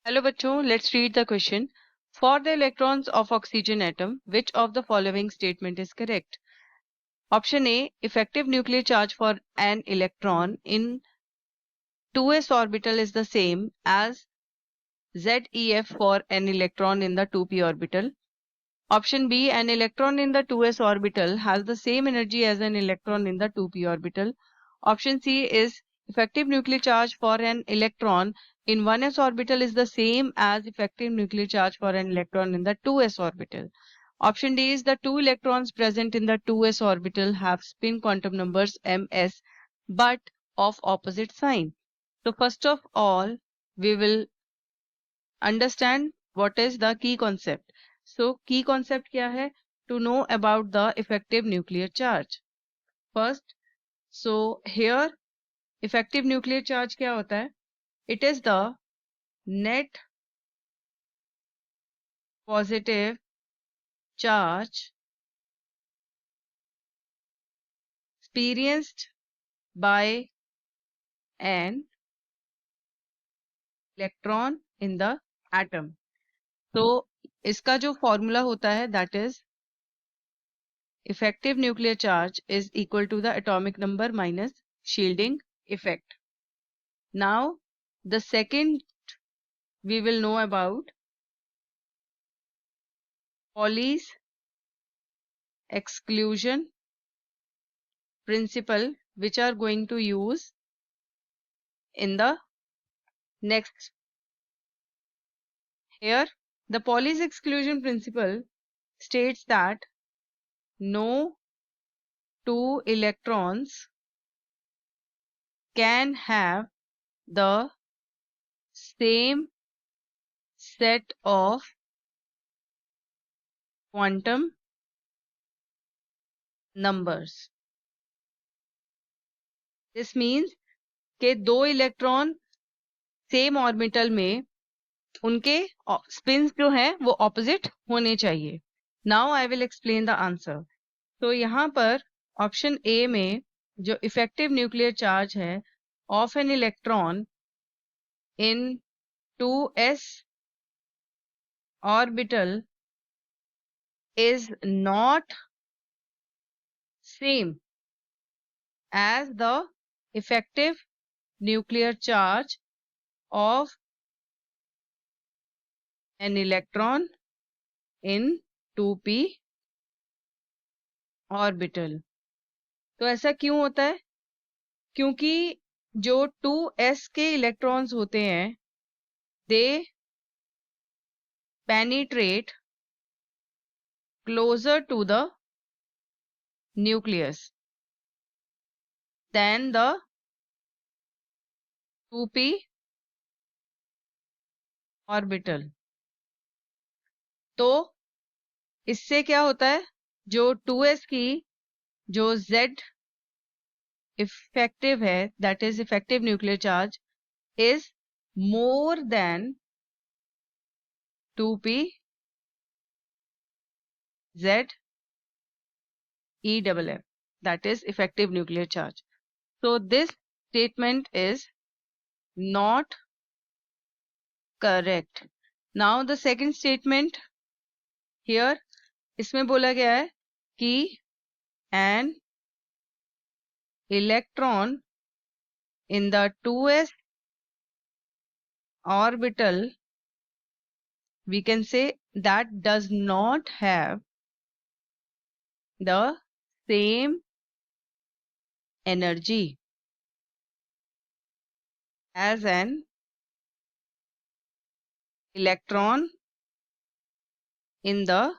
Hello bachcho, let's read the question. For the electrons of oxygen atom, which of the following statement is correct? Option A, effective nuclear charge for an electron in 2s orbital is the same as ZeF for an electron in the 2p orbital. Option B, an electron in the 2s orbital has the same energy as an electron in the 2p orbital. Option C is effective nuclear charge for an electron in 1s orbital is the same as effective nuclear charge for an electron in the 2s orbital. Option D is the two electrons present in the 2s orbital have spin quantum numbers ms but of opposite sign. So first of all, we will understand what is the key concept. So key concept क्या है? To know about the effective nuclear charge. First, so here effective nuclear charge क्या होता है? It is the net positive charge experienced by an electron in the atom. तो इसका जो formula होता है that is effective nuclear charge is equal to the atomic number minus shielding effect. Now the second we will know about Pauli's exclusion principle, which are going to use in the next. Here the Pauli's exclusion principle states that no two electrons can have the same set of quantum numbers. This means कि दो electron same orbital में उनके spins जो हैं वो opposite होने चाहिए. Now I will explain the answer. तो यहाँ पर ऑप्शन ए में जो इफेक्टिव न्यूक्लियर चार्ज है of an electron in 2s orbital is not same as the effective nuclear charge of an electron in 2p orbital. तो ऐसा क्यों होता है? क्योंकि जो 2s के इलेक्ट्रॉन्स होते हैं they penetrate closer to the nucleus than the 2p orbital. तो इससे क्या होता है? जो 2s की जो z इफेक्टिव है that is effective nuclear charge is more than 2p z EFF, that is effective nuclear charge. So this statement is not correct. Now the second statement here, इसमें बोला गया है कि an electron in the 2s orbital, we can say that does not have the same energy as an electron in the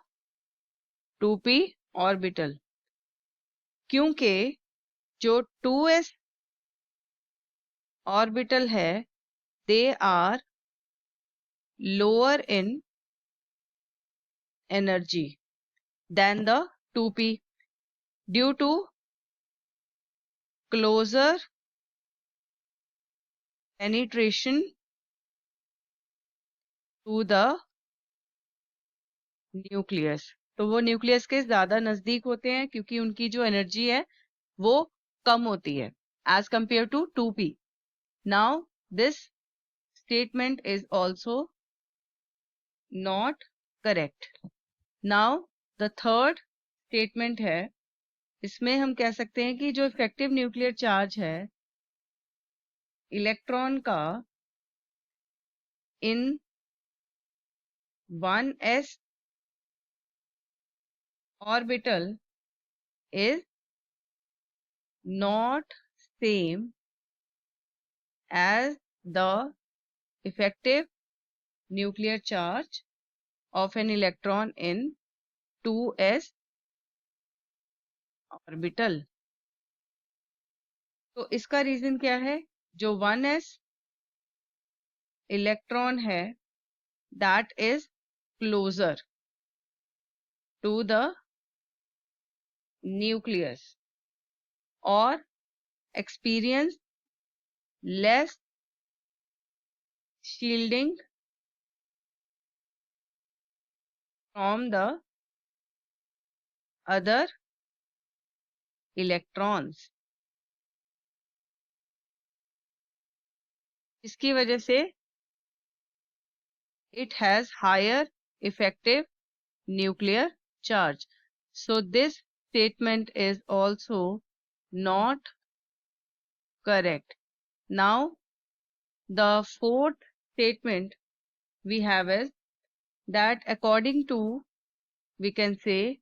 2p orbital. क्योंकि जो 2s orbital है they are lower in energy than the 2p due to closer penetration to the nucleus. तो वो nucleus के ज्यादा नजदीक होते हैं क्योंकि उनकी जो एनर्जी है वो कम होती है as compared to 2p. Now this statement is also not correct. Now the third statement है, इसमें हम कह सकते हैं कि जो इफेक्टिव न्यूक्लियर चार्ज है इलेक्ट्रॉन का in 1s orbital is not same as the effective nuclear charge of an electron in 2s orbital. तो इसका रीजन क्या है? जो 1s इलेक्ट्रॉन है that is closer to the nucleus or experience less shielding from the other electrons. इसकी वजह से it has higher effective nuclear charge. So this statement is also not correct. Now the fourth statement we have is that according to, we can say,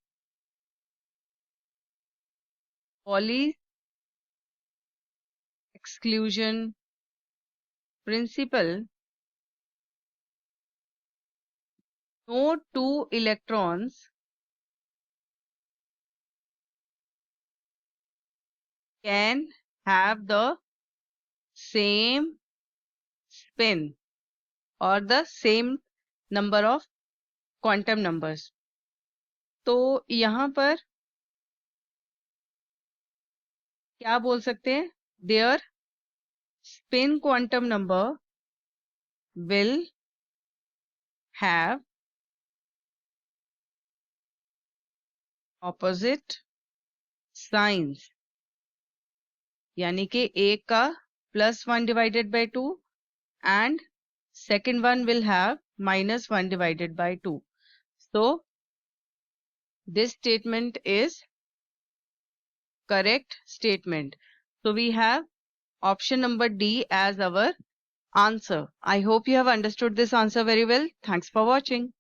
Pauli's exclusion principle, no two electrons can have the same spin or the same number of quantum numbers. तो यहाँ पर क्या बोल सकते हैं? Their spin quantum number will have opposite signs. यानी कि एक का +1 divided by 2 and second one will have -1 divided by 2. So this statement is correct statement. So we have option number D as our answer. I hope you have understood this answer very well. Thanks for watching.